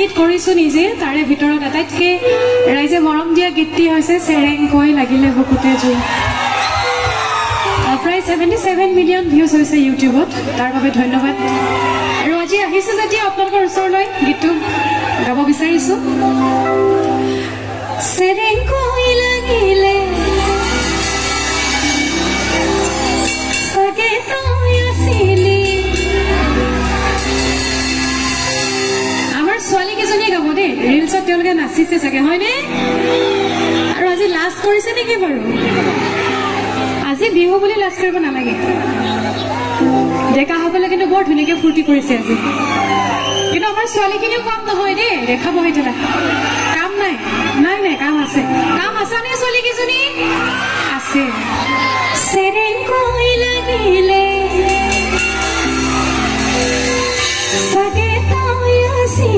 গীত কৰিছোঁ নিজে তাৰে ভিতৰত আটাইতকৈ ৰাইজে মৰম দিয়া গীতটি হৈছে চেৰেংকৈ লাগিলে বুকুতে জুই প্ৰায় 77 মিলিয়ন ভিউজ হৈছে ইউটিউবত তাৰ বাবে ধন্যবাদ আৰু আজি আহিছোঁ যেতিয়া আপোনালোকৰ ওচৰলৈ গীতটো গাব বিচাৰিছোঁ চেৰেংকৈ লাগিলে চাগে তই আছিলি আমাৰ ছোৱালীকেইজনীয়ে গাব দেই ৰিলছত তেওঁলোকে নাচিছে চাগে হয়নে আৰু আজি লাজ কৰিছে নেকি বাৰু আজি বিহু বুলি লাজ কৰিব নালাগে ডেকাসকলে কিন্তু বৰ ধুনীয়াকৈ ফূৰ্তি কৰিছে আজি কিন্তু আমাৰ ছোৱালীখিনিও কাম নহয় দেই দেখাব এতিয়া কাম নাই নাই নাই কাম আছে নে ছোৱালীকেইজনী আছে চেৰেংকৈ লাগিলে চাগে তই আছিলি